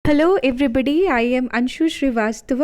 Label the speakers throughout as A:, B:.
A: Hello everybody, I am Anshu Shrivastava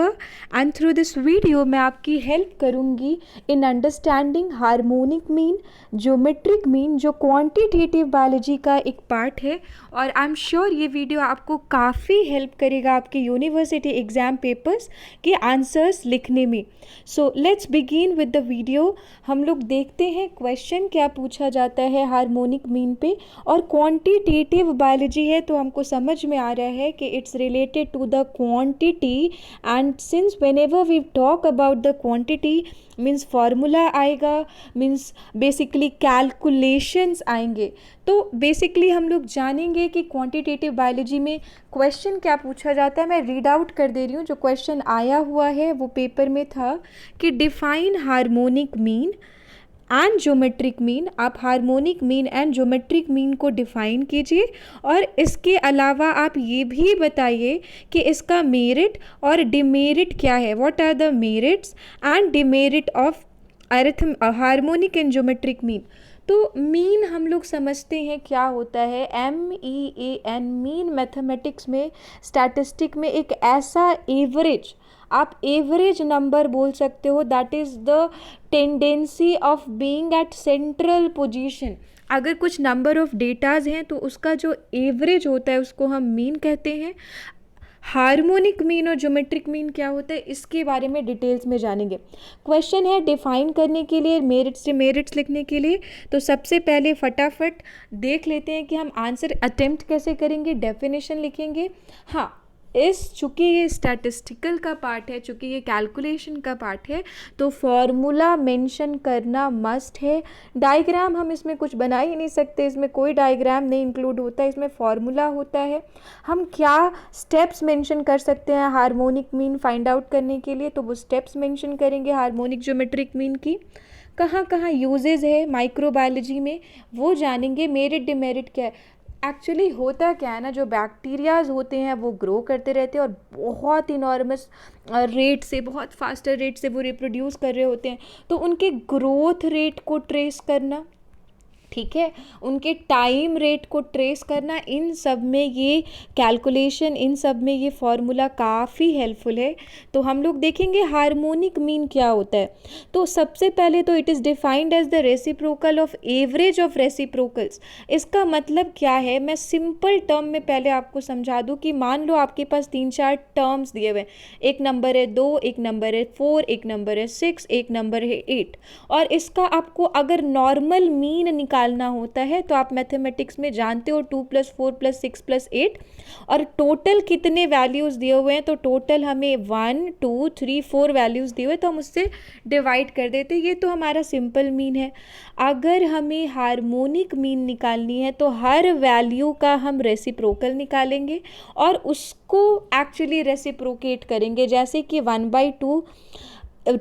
A: and through this video मैं आपकी help करूंगी in understanding harmonic mean, geometric mean, जो quantitative biology का एक पार्ट है। और आई एम श्योर ये वीडियो आपको काफ़ी हेल्प करेगा आपके यूनिवर्सिटी एग्ज़ाम पेपर्स के आंसर्स लिखने में। So let's begin with the video. हम लोग देखते हैं क्वेश्चन क्या पूछा जाता है हार्मोनिक मीन पे। और क्वांटिटेटिव बायोलॉजी है तो हमको समझ में आ रहा है कि it's related to the quantity, and since whenever we talk about the quantity means formula आएगा, means basically calculations आएंगे। तो बेसिकली हम लोग जानेंगे कि क्वांटिटेटिव बायोलॉजी में क्वेश्चन क्या पूछा जाता है। मैं रीड आउट कर दे रही हूँ, जो क्वेश्चन आया हुआ है वो पेपर में था कि define harmonic mean and geometric mean. आप harmonic mean and geometric mean को डिफाइन कीजिए और इसके अलावा आप ये भी बताइए कि इसका मेरिट और डिमेरिट क्या है। What are the merits and demerit of harmonic and geometric mean. तो मीन हम लोग समझते हैं क्या होता है, MEAN, मीन मैथमेटिक्स में, स्टैटिस्टिक में एक ऐसा एवरेज, आप एवरेज नंबर बोल सकते हो, that is the tendency of being at central position. अगर कुछ नंबर ऑफ डेटाज हैं तो उसका जो एवरेज होता है उसको हम मीन कहते हैं। हार्मोनिक मीन और ज्योमेट्रिक मीन क्या होता है इसके बारे में डिटेल्स में जानेंगे। क्वेश्चन है डिफाइन करने के लिए, मेरिट्स डिमेरिट्स लिखने के लिए। तो सबसे पहले फटाफट देख लेते हैं कि हम आंसर अटेम्प्ट कैसे करेंगे, डेफिनेशन लिखेंगे। हाँ, चूँकि ये स्टैटिस्टिकल का पार्ट है, चूँकि ये कैलकुलेशन का पार्ट है, तो फॉर्मूला मेंशन करना मस्ट है। डायग्राम हम इसमें कुछ बना ही नहीं सकते, इसमें कोई डायग्राम नहीं इंक्लूड होता है, इसमें फॉर्मूला होता है। हम क्या स्टेप्स मेंशन कर सकते हैं हार्मोनिक मीन फाइंड आउट करने के लिए, तो वो स्टेप्स मेंशन करेंगे हार्मोनिक ज्योमेट्रिक मीन की। कहाँ कहाँ यूजेज है माइक्रोबायोलॉजी में वो जानेंगे। मेरिट डिमेरिट क्या है। एक्चुअली होता क्या है ना, जो बैक्टीरियाज होते हैं वो ग्रो करते रहते हैं और बहुत इनॉर्मस रेट से, बहुत फास्टर रेट से वो रिप्रोड्यूस कर रहे होते हैं। तो उनके ग्रोथ रेट को ट्रेस करना, ठीक है, उनके टाइम रेट को ट्रेस करना, इन सब में ये कैलकुलेशन, इन सब में ये फॉर्मूला काफ़ी हेल्पफुल है। तो हम लोग देखेंगे हार्मोनिक मीन क्या होता है। तो सबसे पहले तो it is defined as the reciprocal of average of reciprocals. इसका मतलब क्या है, मैं सिंपल टर्म में पहले आपको समझा दूँ कि मान लो आपके पास 3-4 टर्म्स दिए हुए हैं। एक नंबर है 2, एक नंबर है 4, एक नंबर है 6, एक नंबर है 8। और इसका आपको अगर नॉर्मल मीन निकालना होता है तो आप मैथमेटिक्स में जानते हो 2 + 4 + 6 + 8। और टोटल कितने वैल्यूज़ दिए हुए हैं, तो टोटल हमें 1 2 3 4 वैल्यूज़ दिए हुए, तो हम उससे डिवाइड कर देते हैं। ये तो हमारा सिंपल मीन है। अगर हमें हार्मोनिक मीन निकालनी है तो हर वैल्यू का हम रेसिप्रोकल निकालेंगे और उसको एक्चुअली रेसिप्रोकेट करेंगे। जैसे कि 1/2,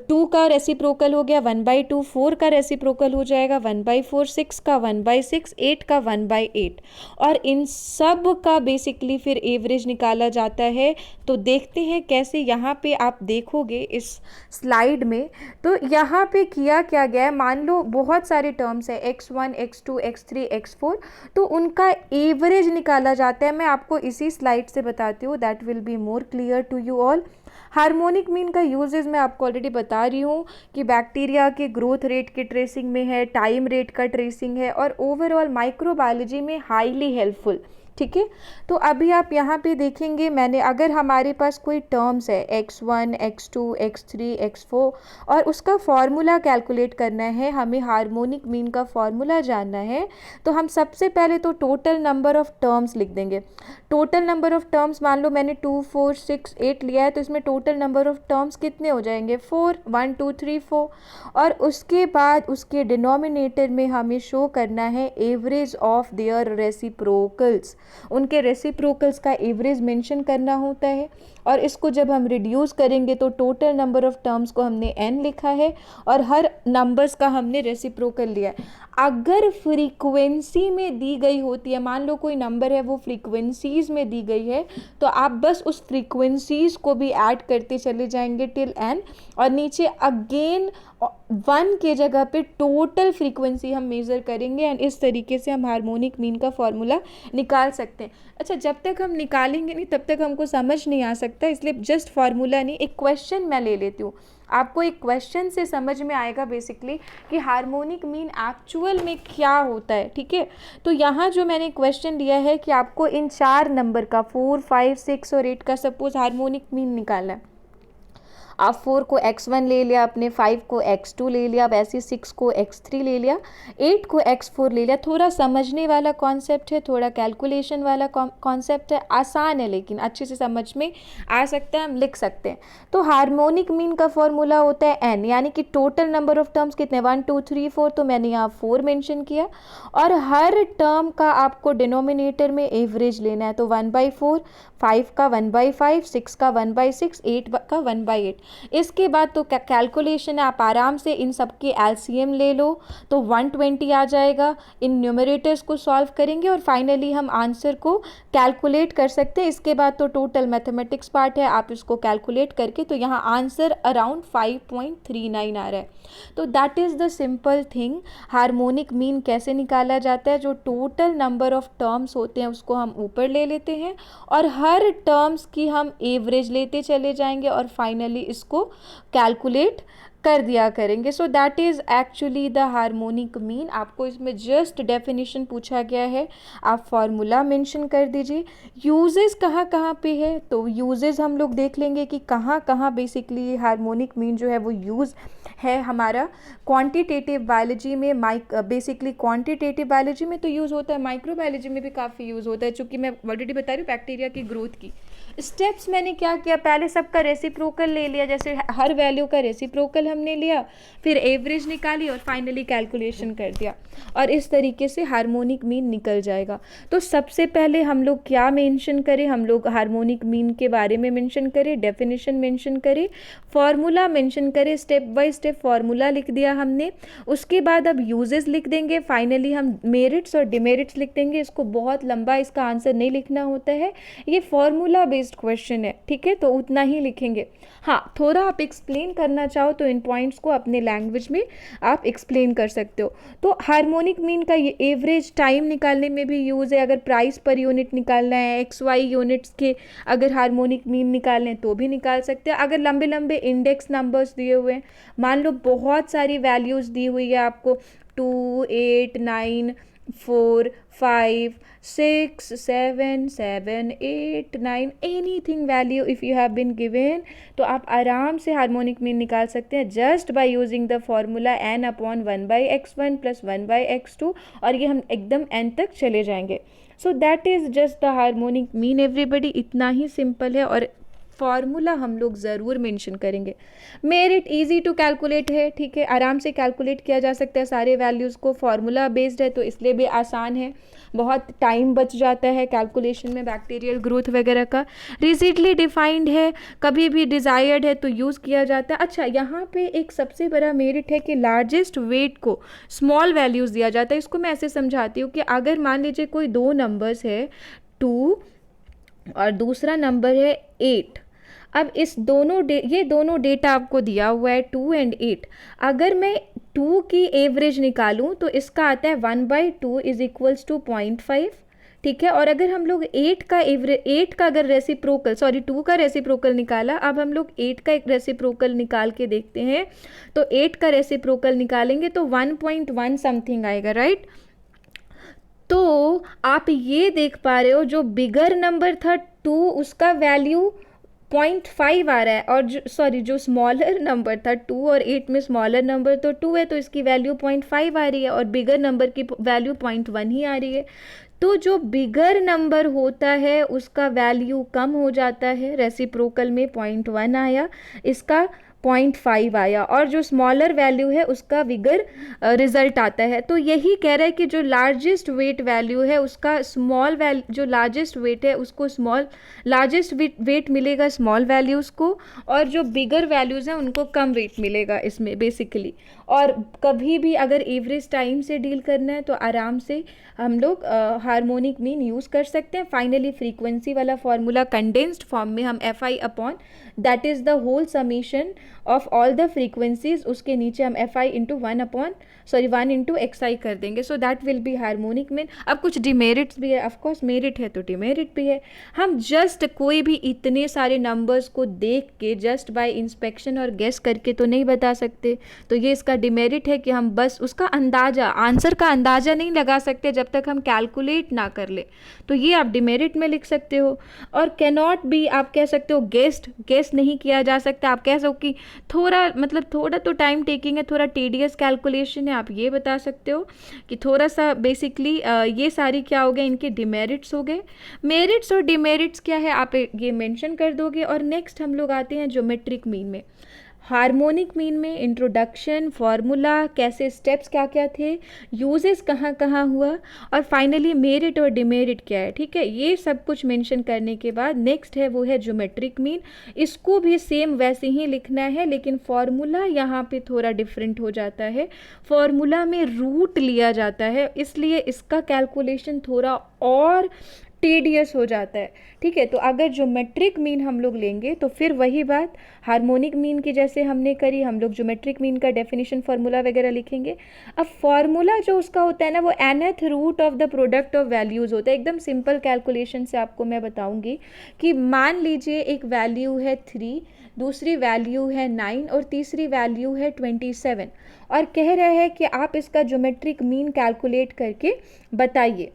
A: 2 का रेसिप्रोकल हो गया 1/2, 4 का रेसिप्रोकल हो जाएगा 1/4, 6 का 1/6, 8 का 1/8। और इन सब का बेसिकली फिर एवरेज निकाला जाता है। तो देखते हैं कैसे। यहाँ पे आप देखोगे इस स्लाइड में, तो यहाँ पे किया क्या गया है, मान लो बहुत सारे टर्म्स है x1, x2, x3, x4, तो उनका एवरेज निकाला जाता है। मैं आपको इसी स्लाइड से बताती हूँ, that will be more clear to you all. Harmonic mean का यूजेस मैं आपको ऑलरेडी बता रही हूँ कि बैक्टीरिया के ग्रोथ रेट के ट्रेसिंग में है, टाइम रेट का ट्रेसिंग है, और ओवरऑल माइक्रोबायोलॉजी में हाईली हेल्पफुल। ठीक है, तो अभी आप यहाँ पे देखेंगे, मैंने अगर हमारे पास कोई टर्म्स है x1, x2, x3, x4 और उसका फॉर्मूला कैलकुलेट करना है, हमें हार्मोनिक मीन का फॉर्मूला जानना है, तो हम सबसे पहले तो टोटल नंबर ऑफ टर्म्स लिख देंगे। टोटल नंबर ऑफ टर्म्स मान लो मैंने 2 4 6 8 लिया है, तो इसमें टोटल नंबर ऑफ टर्म्स कितने हो जाएंगे, 4, 1 2 3 4। और उसके बाद उसके डिनोमिनेटर में हमें शो करना है एवरेज ऑफ देयर रेसिप्रोकल्स। उनके रेसिप्रोकल्स का एवरेज मेंशन करना होता है। और इसको जब हम रिड्यूस करेंगे तो टोटल नंबर ऑफ टर्म्स को हमने n लिखा है और हर नंबर्स का हमने रेसिप्रोकल लिया है। अगर फ्रीक्वेंसी में दी गई होती है, मान लो कोई नंबर है वो फ्रीक्वेंसीज में दी गई है, तो आप बस उस फ्रीक्वेंसीज को भी ऐड करते चले जाएंगे टिल n, और नीचे अगेन 1 के जगह पे टोटल फ्रीक्वेंसी हम मेज़र करेंगे। एंड इस तरीके से हम हार्मोनिक मीन का फॉर्मूला निकाल सकते हैं। अच्छा, जब तक हम निकालेंगे नहीं तब तक हमको समझ नहीं आ सकता, इसलिए जस्ट फार्मूला नहीं, एक क्वेश्चन मैं ले लेती हूँ, आपको एक क्वेश्चन से समझ में आएगा बेसिकली कि हार्मोनिक मीन एक्चुअल में क्या होता है। ठीक है, तो यहाँ जो मैंने क्वेश्चन दिया है कि आपको इन 4 नंबर का 4, 5, 6 और 8 का सपोज हार्मोनिक मीन निकालना है। आप 4 को x1 ले लिया आपने, 5 को x2 ले लिया, अब ऐसे 6 को x3 ले लिया, 8 को x4 ले लिया। थोड़ा समझने वाला कॉन्सेप्ट है, थोड़ा कैलकुलेशन वाला कॉन्सेप्ट है, आसान है लेकिन अच्छे से समझ में आ सकता है, हम लिख सकते हैं। तो हार्मोनिक मीन का फॉर्मूला होता है n, यानी कि टोटल नंबर ऑफ टर्म्स कितने, 1 2 3 4, तो मैंने यहाँ 4 मेंशन किया, और हर टर्म का आपको डिनोमिनेटर में एवरेज लेना है, तो 1/4, 5 का 1/5, 6 का 1/6, 8 का 1/8। इसके बाद तो कैलकुलेशन है, आप आराम से इन सब की एलसीएम ले लो तो 120 आ जाएगा। इन न्यूमरेटर्स को सॉल्व करेंगे और फाइनली हम आंसर को कैलकुलेट कर सकते हैं। इसके बाद तो टोटल मैथमेटिक्स पार्ट है, आप इसको कैलकुलेट करके, तो यहाँ आंसर अराउंड 5.39 आ रहा है। तो that is the simple thing, harmonic mean कैसे निकाला जाता है। जो टोटल नंबर ऑफ टर्म्स होते हैं उसको हम ऊपर ले लेते हैं और हर टर्म्स की हम एवरेज लेते चले जाएंगे और फाइनली इसको कैलकुलेट कर दिया करेंगे। So that is actually the harmonic mean. आपको इसमें जस्ट डेफिनेशन पूछा गया है, आप फार्मूला मेंशन कर दीजिए। यूजेस कहाँ कहाँ पे है, तो यूजेस हम लोग देख लेंगे कि कहाँ कहाँ बेसिकली हार्मोनिक मीन जो है वो यूज़ है हमारा। क्वांटिटेटिव बायोलॉजी में बेसिकली क्वांटिटेटिव बायोलॉजी में तो यूज़ होता है, माइक्रोबायोलॉजी में भी काफ़ी यूज़ होता है, चूँकि मैं ऑलरेडी बता रही हूँ बैक्टीरिया की ग्रोथ की स्टेप्स। मैंने क्या किया, पहले सबका रेसिप्रोकल ले लिया, जैसे हर वैल्यू का रेसिप्रोकल हमने लिया, फिर एवरेज निकाली और फाइनली कैलकुलेशन कर दिया, और इस तरीके से हार्मोनिक मीन निकल जाएगा। तो सबसे पहले हम लोग क्या मेंशन करें, हम लोग हार्मोनिक मीन के बारे में मेंशन करें, डेफिनेशन मेंशन करें, फार्मूला मेंशन करें, स्टेप बाय स्टेप फार्मूला लिख दिया हमने। उसके बाद अब यूजेस लिख देंगे, फाइनली हम मेरिट्स और डिमेरिट्स लिख देंगे। इसको बहुत लंबा इसका आंसर नहीं लिखना होता है, ये फार्मूला बेस्ड क्वेश्चन है, ठीक है, तो उतना ही लिखेंगे। हाँ, थोड़ा आप एक्सप्लेन करना चाहो तो इन पॉइंट्स को अपने लैंग्वेज में आप एक्सप्लेन कर सकते हो। तो हार्मोनिक मीन का ये एवरेज टाइम निकालने में भी यूज़ है, अगर प्राइस पर यूनिट निकालना है, XY यूनिट्स के अगर हार्मोनिक मीन निकालने तो भी निकाल सकते हैं। अगर लंबे लंबे इंडेक्स नंबर्स दिए हुए हैं, मान लो बहुत सारी वैल्यूज़ दी हुई है आपको, 2, 8, 9, 4, 5, 6, 7, 7, 8, 9, anything value if you have been given, तो आप आराम से हार्मोनिक मीन निकाल सकते हैं just by using the formula n/1/x1 + 1/x2, और ये हम एकदम n तक चले जाएंगे। So that is just the harmonic mean everybody, इतना ही सिंपल है, और फार्मूला हम लोग ज़रूर मेंशन करेंगे। मेरिट इजी टू कैलकुलेट है, ठीक है, आराम से कैलकुलेट किया जा सकता है सारे वैल्यूज़ को, फार्मूला बेस्ड है तो इसलिए भी आसान है, बहुत टाइम बच जाता है कैलकुलेशन में, बैक्टीरियल ग्रोथ वगैरह का। रिजिडली डिफाइंड है, कभी भी डिज़ायर्ड है तो यूज़ किया जाता है। अच्छा, यहाँ पे एक सबसे बड़ा मेरिट है कि लार्जेस्ट वेट को स्मॉल वैल्यूज़ दिया जाता है। इसको मैं ऐसे समझाती हूँ कि अगर मान लीजिए कोई 2 नंबर्स है, 2 और दूसरा नंबर है 8, अब ये दोनों डेटा आपको दिया हुआ है 2 और 8। अगर मैं 2 की एवरेज निकालूं तो इसका आता है 1/2 इज इक्वल्स टू 0.5, ठीक है। और अगर हम लोग 8 का अगर रेसिप्रोकल, 2 का रेसिप्रोकल निकाला, अब हम लोग 8 का एक रेसिप्रोकल निकाल के देखते हैं, तो 8 का रेसिप्रोकल निकालेंगे तो 1.1 समथिंग आएगा, राइट। तो आप ये देख पा रहे हो जो बिगर नंबर था 2, उसका वैल्यू 0.5 आ रहा है, और जो स्मॉलर नंबर था 2 और 8 में स्मॉलर नंबर तो 2 है, तो इसकी वैल्यू 0.5 आ रही है, और बिगर नंबर की वैल्यू 0.1 ही आ रही है। तो जो बिगर नंबर होता है उसका वैल्यू कम हो जाता है, रेसिप्रोकल में 0.1 आया, इसका 0.5 आया, और जो स्मॉलर वैल्यू है उसका बिगर रिजल्ट आता है। तो यही कह रहा है कि जो लार्जेस्ट वेट वैल्यू है उसका जो लार्जेस्ट वेट है उसको लार्जेस्ट वेट मिलेगा स्मॉल वैल्यूज़ को, और जो बिगर वैल्यूज़ हैं उनको कम वेट मिलेगा इसमें बेसिकली। और कभी भी अगर एवरेज टाइम से डील करना है तो आराम से हम लोग हार्मोनिक मीन यूज़ कर सकते हैं। फाइनली फ्रीक्वेंसी वाला फॉर्मूला कंडेंस्ड फॉर्म में हम FI upon that is the whole summation of all the frequencies, उसके नीचे हम F I into 1 into X I कर देंगे, so that will be harmonic mean. अब कुछ डिमेरिट्स भी है, ऑफकोर्स मेरिट है तो डिमेरिट भी है। हम जस्ट कोई भी इतने सारे नंबर्स को देख के जस्ट बाय इंस्पेक्शन और गेस करके तो नहीं बता सकते, तो ये इसका डिमेरिट है कि हम बस उसका अंदाज़ा, आंसर का अंदाज़ा नहीं लगा सकते जब तक हम कैलकुलेट ना कर ले, तो ये आप डिमेरिट में लिख सकते हो। और कैनॉट भी आप कह सकते हो गेस नहीं किया जा सकता, आप कह सको कि थोड़ा मतलब थोड़ा तो टाइम टेकिंग है, थोड़ा टीडियस कैलकुलेशन है, आप ये बता सकते हो कि थोड़ा सा बेसिकली ये सारी क्या हो गए, इनके डिमेरिट्स हो गए। मेरिट्स और डिमेरिट्स क्या है आप ये मेंशन कर दोगे। और नेक्स्ट हम लोग आते हैं ज्योमेट्रिक मीन में। हार्मोनिक मीन में इंट्रोडक्शन, फॉर्मूला, कैसे स्टेप्स क्या क्या थे, यूजेस कहाँ कहाँ हुआ, और फाइनली मेरिट और डिमेरिट क्या है, ठीक है। ये सब कुछ मेंशन करने के बाद नेक्स्ट है वो है ज्योमेट्रिक मीन। इसको भी सेम वैसे ही लिखना है, लेकिन फॉर्मूला यहाँ पे थोड़ा डिफरेंट हो जाता है। फॉर्मूला में रूट लिया जाता है, इसलिए इसका कैलकुलेशन थोड़ा और टीडियस हो जाता है, ठीक है। तो अगर ज्योमेट्रिक मीन हम लोग लेंगे तो फिर वही बात हार्मोनिक मीन की जैसे हमने करी, हम लोग ज्योमेट्रिक मीन का डेफिनेशन फार्मूला वगैरह लिखेंगे। अब फार्मूला जो उसका होता है ना, वो nth root of the product of values होता है। एकदम सिंपल कैलकुलेशन से आपको मैं बताऊंगी कि मान लीजिए एक वैल्यू है 3, दूसरी वैल्यू है 9 और तीसरी वैल्यू है 27, और कह रहे हैं कि आप इसका ज्योमेट्रिक मीन कैलकुलेट करके बताइए।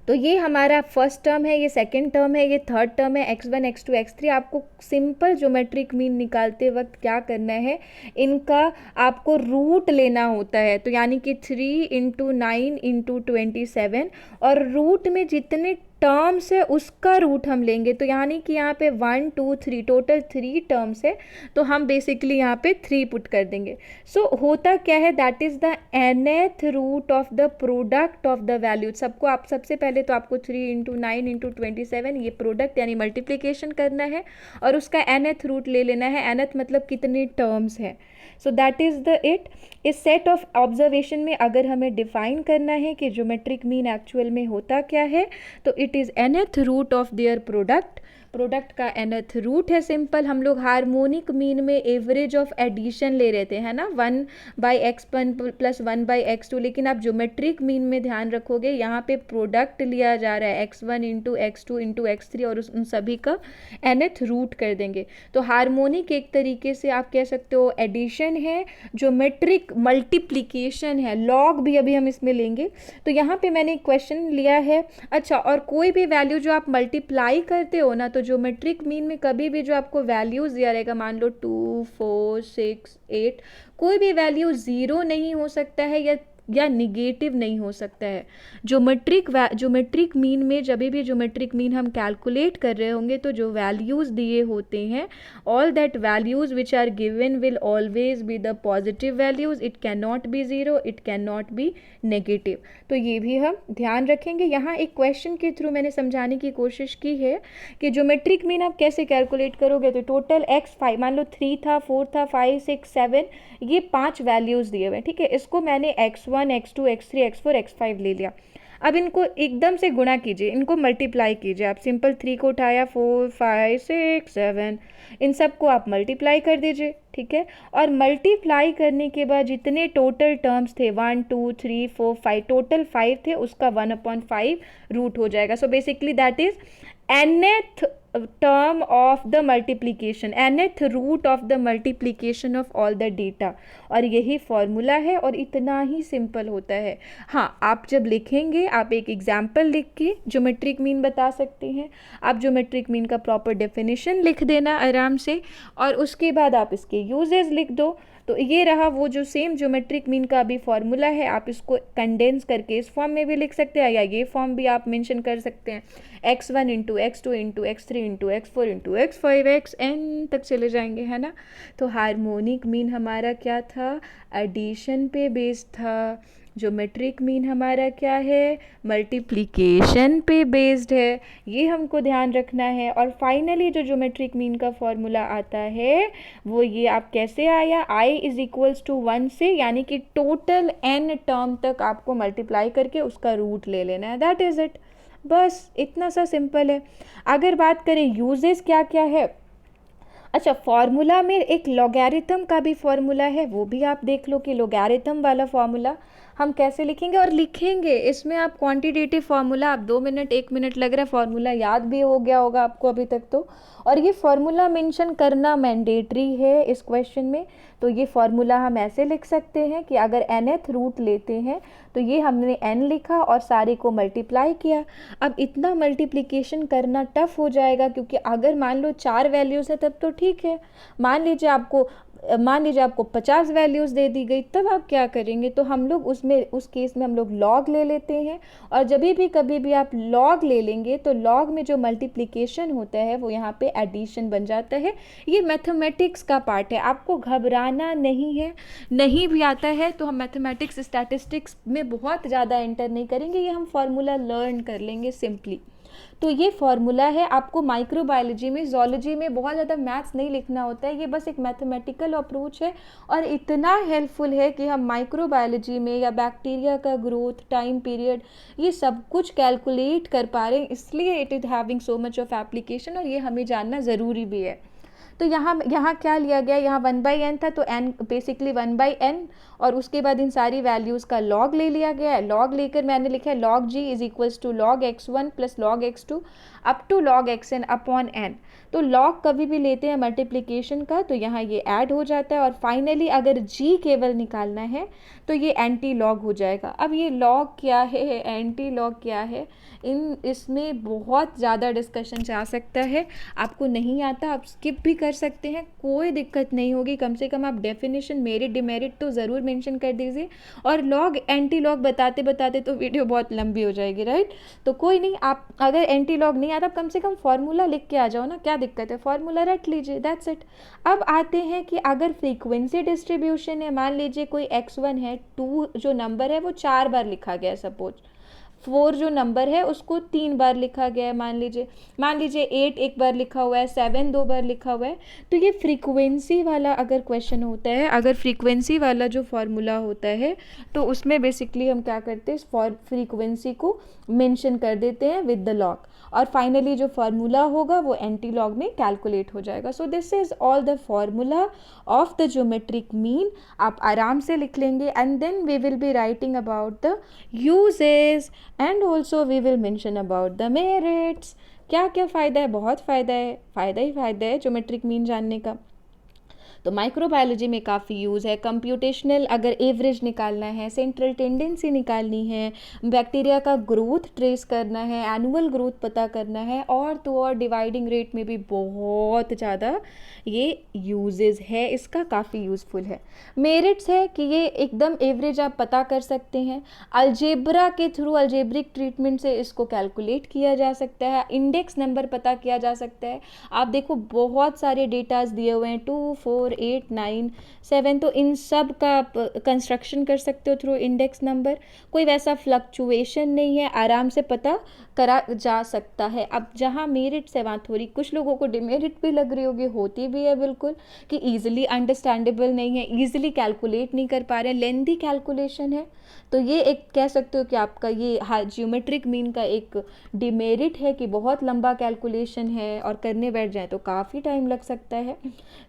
A: तो ये हमारा फर्स्ट टर्म है, ये सेकंड टर्म है, ये थर्ड टर्म है, x1 x2 x3। आपको सिंपल ज्योमेट्रिक मीन निकालते वक्त क्या करना है, इनका आपको रूट लेना होता है। तो यानी कि 3 इंटू 9 इंटू 27, और रूट में जितने टर्म्स है उसका रूट हम लेंगे। तो यानी कि यहाँ पे 1 2 3 टोटल 3 टर्म्स है, तो हम बेसिकली यहाँ पे 3 पुट कर देंगे। सो होता क्या है, that is the nth root of the product of the value. सबको आप सबसे पहले तो आपको 3 इंटू 9 इंटू 27 ये प्रोडक्ट यानी मल्टीप्लीकेशन करना है, और उसका nth रूट ले लेना है। nth मतलब कितने टर्म्स है। So that is the it. इस सेट ऑफ ऑब्जर्वेशन में अगर हमें डिफाइन करना है कि ज्योमेट्रिक मीन एक्चुअल में होता क्या है, तो it is nth root of their product. Product का nth रूट है सिंपल। हम लोग हार्मोनिक मीन में एवरेज ऑफ एडिशन ले रहे थे, है ना, 1/x1 प्लस 1/x2, लेकिन आप ज्योमेट्रिक मीन में ध्यान रखोगे यहाँ पे प्रोडक्ट लिया जा रहा है x1 into x2 into x3, और उन सभी का nth रूट कर देंगे। तो हार्मोनिक एक तरीके से आप कह सकते हो एडिशन है, ज्योमेट्रिक मल्टीप्लिकेशन है, लॉग भी अभी हम इसमें लेंगे। तो यहाँ पे मैंने एक क्वेश्चन लिया है। अच्छा, और कोई भी वैल्यू जो आप मल्टीप्लाई करते हो ना, तो ज्योमेट्रिक मीन में कभी भी जो आपको वैल्यूज दिया रहेगा, मान लो 2 4 6 8, कोई भी वैल्यू 0 नहीं हो सकता है या निगेटिव नहीं हो सकता है। ज्योमेट्रिक मीन में जब भी ज्योमेट्रिक मीन हम कैलकुलेट कर रहे होंगे, तो जो वैल्यूज़ दिए होते हैं, all that values which are given will always be the positive values. It can not be zero, it can not be negative. तो ये भी हम ध्यान रखेंगे। यहाँ एक क्वेश्चन के थ्रू मैंने समझाने की कोशिश की है कि ज्योमेट्रिक मीन आप कैसे कैलकुलेट करोगे। तो टोटल x5, मान लो 3 था, 4 था, 5 6 7, ये 5 वैल्यूज़ दिए हुए, ठीक है। इसको मैंने x1 x2 x3 x4 x5 ले लिया। अब इनको एकदम से गुणा कीजिए, इनको मल्टीप्लाई कीजिए। आप सिंपल 3 को उठाया, 4 5 6 7, इन सब को आप मल्टीप्लाई कर दीजिए, ठीक है। और मल्टीप्लाई करने के बाद जितने टोटल टर्म्स थे 1 2 3 4 5, टोटल 5 थे, उसका 1/5 रूट हो जाएगा। So basically that is nth term of the multiplication, nth root of the multiplication of all the data, और यही फॉर्मूला है, और इतना ही सिंपल होता है। हाँ, आप जब लिखेंगे, आप एक एग्जाम्पल लिख के ज्योमेट्रिक मीन बता सकते हैं। आप ज्योमेट्रिक मीन का प्रॉपर डेफिनेशन लिख देना आराम से, और उसके बाद आप इसके यूजेस लिख दो। तो ये रहा वो जो सेम ज्योमेट्रिक मीन का अभी फॉर्मूला है। आप इसको कंडेंस करके इस फॉर्म में भी लिख सकते हैं, या ये फॉर्म भी आप मेंशन कर सकते हैं, x1 into x2 into x3 into x4 into x5 xn तक चले जाएंगे, है ना। तो हार्मोनिक मीन हमारा क्या था, एडिशन पे बेस्ड था। ज्योमेट्रिक मीन हमारा क्या है, मल्टीप्लिकेशन पे बेस्ड है, ये हमको ध्यान रखना है। और फाइनली जो ज्योमेट्रिक मीन का फॉर्मूला आता है वो ये आप कैसे आया, i इज इक्वल्स टू 1 से, यानी कि टोटल n टर्म तक आपको मल्टीप्लाई करके उसका रूट ले लेना है। दैट इज़ इट, बस इतना सा सिंपल है। अगर बात करें यूजेस क्या क्या है, अच्छा, फॉर्मूला में एक लॉगैरिथम का भी फॉर्मूला है, वो भी आप देख लो कि लॉगैरिथम वाला फॉर्मूला हम कैसे लिखेंगे। और लिखेंगे इसमें आप क्वांटिटेटिव फार्मूला, आप 2 मिनट 1 मिनट लग रहा है, फार्मूला याद भी हो गया होगा आपको अभी तक तो। और ये फार्मूला मेंशन करना मैंडेटरी है इस क्वेश्चन में। तो ये फार्मूला हम ऐसे लिख सकते हैं कि अगर nth रूट लेते हैं तो ये हमने n लिखा और सारे को मल्टीप्लाई किया। अब इतना मल्टीप्लिकेशन करना टफ हो जाएगा, क्योंकि अगर मान लो 4 वैल्यूज़ है तब तो ठीक है। मान लीजिए आपको 50 वैल्यूज़ दे दी गई, तब आप क्या करेंगे? तो हम लोग उस केस में हम लोग लॉग ले लेते हैं। और जब भी कभी भी आप लॉग ले लेंगे तो लॉग में जो मल्टीप्लिकेशन होता है वो यहाँ पे एडिशन बन जाता है। ये मैथमेटिक्स का पार्ट है, आपको घबराना नहीं है। नहीं भी आता है तो हम मैथमेटिक्स स्टैटिस्टिक्स में बहुत ज़्यादा एंटर नहीं करेंगे, ये हम फार्मूला लर्न कर लेंगे सिंपली। तो ये फार्मूला है। आपको माइक्रोबायोलॉजी में, जोलॉजी में बहुत ज़्यादा मैथ्स नहीं लिखना होता है, ये बस एक मैथमेटिकल अप्रोच है और इतना हेल्पफुल है कि हम माइक्रोबायोलॉजी में या बैक्टीरिया का ग्रोथ, टाइम पीरियड, ये सब कुछ कैलकुलेट कर पा रहे हैं, इसलिए it is having so much of application और ये हमें जानना ज़रूरी भी है। तो यहाँ क्या लिया गया, यहाँ 1/n था तो n बेसिकली 1/n, और उसके बाद इन सारी वैल्यूज़ का लॉग ले लिया गया है। लॉग लेकर मैंने लिखा है log g is equals to log x1 plus log x2 up to log xn upon n। तो लॉग कभी भी लेते हैं मल्टीप्लिकेशन का तो यहाँ ये ऐड हो जाता है, और फाइनली अगर g केवल निकालना है तो ये एंटी लॉग हो जाएगा। अब ये लॉग क्या है, एंटी लॉग क्या है, इसमें बहुत ज़्यादा डिस्कशन जा सकता है। आपको नहीं आता आप स्किप भी कर सकते हैं, कोई दिक्कत नहीं होगी। कम से कम आप डेफिनेशन, मेरिट डिमेरिट तो ज़रूर मेंशन कर दीजिए। और लॉग एंटी लॉग बताते बताते तो वीडियो बहुत लंबी हो जाएगी, राइट। तो कोई नहीं, आप अगर एंटी लॉग नहीं आता कम से कम फार्मूला लिख के आ जाओ ना, क्या दिक्कत है, फार्मूला रट लीजिए, दैट्स इट। अब आते हैं कि अगर फ्रीक्वेंसी डिस्ट्रीब्यूशन है, मान लीजिए कोई x1 है, 2 जो नंबर है वो 4 बार लिखा गया है, सपोज 4 जो नंबर है उसको 3 बार लिखा गया है, मान लीजिए 8 एक बार लिखा हुआ है, 7 2 बार लिखा हुआ है। तो ये फ्रीक्वेंसी वाला अगर क्वेश्चन होता है, अगर फ्रीक्वेंसी वाला जो फार्मूला होता है तो उसमें बेसिकली हम क्या करते हैं, फ्रीक्वेंसी को मेंशन कर देते हैं विद द लॉग, और फाइनली जो फार्मूला होगा वो एंटी लॉग में कैलकुलेट हो जाएगा। So this is all the formula of the geometric mean. आप आराम से लिख लेंगे and then we will be writing about the uses and also we will mention about the merits. क्या क्या फ़ायदा है, बहुत फ़ायदा है, फ़ायदा ही फ़ायदा है ज्योमेट्रिक मीन जानने का। तो माइक्रोबायोलॉजी में काफ़ी यूज़ है। कंप्यूटेशनल अगर एवरेज निकालना है, सेंट्रल टेंडेंसी निकालनी है, बैक्टीरिया का ग्रोथ ट्रेस करना है, एनुअल ग्रोथ पता करना है, और तो और डिवाइडिंग रेट में भी बहुत ज़्यादा ये यूजेस है, इसका काफ़ी यूज़फुल है। मेरिट्स है कि ये एकदम एवरेज आप पता कर सकते हैं। अलजेब्रा के थ्रू, अलजेब्रिक ट्रीटमेंट से इसको कैलकुलेट किया जा सकता है, इंडेक्स नंबर पता किया जा सकता है। आप देखो बहुत सारे डेटाज दिए हुए हैं, 2 4 8 9 7, तो इन सब का आप कंस्ट्रक्शन कर सकते हो थ्रू इंडेक्स नंबर। कोई वैसा फ्लक्चुएशन नहीं है, आराम से पता करा जा सकता है। अब जहाँ मेरिट्स है वहाँ थोड़ी कुछ लोगों को डिमेरिट भी लग रही होगी, होती भी है बिल्कुल, कि ईजिली अंडरस्टैंडेबल नहीं है, ईजिली कैलकुलेट नहीं कर पा रहे हैं, लेंदी कैलकुलेशन है। तो ये एक कह सकते हो कि आपका ये ज्योमेट्रिक मीन का एक डिमेरिट है कि बहुत लंबा कैलकुलेशन है और करने बैठ जाए तो काफ़ी टाइम लग सकता है।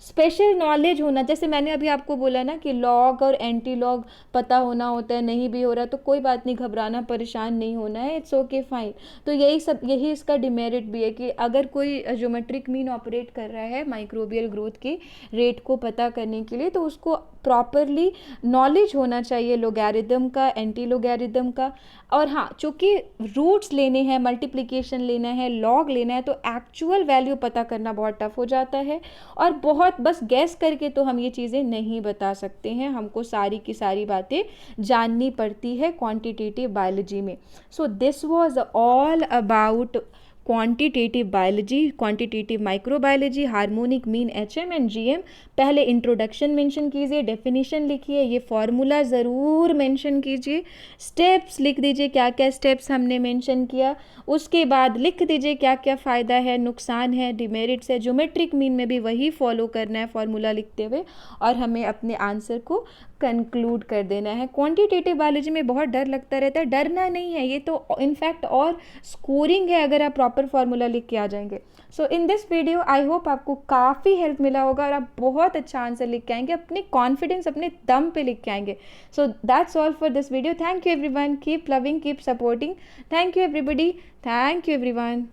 A: स्पेशल नॉलेज होना, जैसे मैंने अभी आपको बोला ना कि लॉग और एंटी लॉग पता होना होता है, नहीं भी हो रहा तो कोई बात नहीं, घबराना, परेशान नहीं होना है, इट्स ओके फाइन। तो यही इसका डिमेरिट भी है कि अगर कोई ज्योमेट्रिक मीन ऑपरेट कर रहा है माइक्रोबियल ग्रोथ के रेट को पता करने के लिए तो उसको प्रॉपरली नॉलेज होना चाहिए लोगैरिथम का, एंटी लोगैरिथम का। और हाँ, चूँकि रूट्स लेने हैं, मल्टीप्लिकेशन लेना है, लॉग लेना है, तो एक्चुअल वैल्यू पता करना बहुत टफ हो जाता है, और बहुत बस गैस करके तो हम ये चीज़ें नहीं बता सकते हैं, हमको सारी की सारी बातें जाननी पड़ती है क्वांटिटेटिव बायोलॉजी में। So this was all about quantitative biology, quantitative microbiology, harmonic mean, HM and GM. पहले इंट्रोडक्शन मेंशन कीजिए, डेफिनेशन लिखिए, ये फॉर्मूला ज़रूर मेंशन कीजिए, स्टेप्स लिख दीजिए क्या क्या स्टेप्स हमने मेंशन किया, उसके बाद लिख दीजिए क्या क्या फ़ायदा है, नुकसान है, डिमेरिट्स है। ज्योमेट्रिक मीन में भी वही फॉलो करना है फॉर्मूला लिखते हुए, और हमें अपने आंसर को कंक्लूड कर देना है। क्वांटिटेटिव बायोलॉजी में बहुत डर लगता रहता है, डरना नहीं है, ये तो इनफैक्ट और स्कोरिंग है अगर आप प्रॉपर फार्मूला लिख के आ जाएंगे। So in this video I hope आपको काफ़ी हेल्प मिला होगा और आप बहुत अच्छा आंसर लिख के आएंगे, अपने कॉन्फिडेंस अपने दम पे लिख के आएंगे। So that's all for this video. Thank you everyone, keep loving, keep supporting. Thank you everybody, thank you everyone.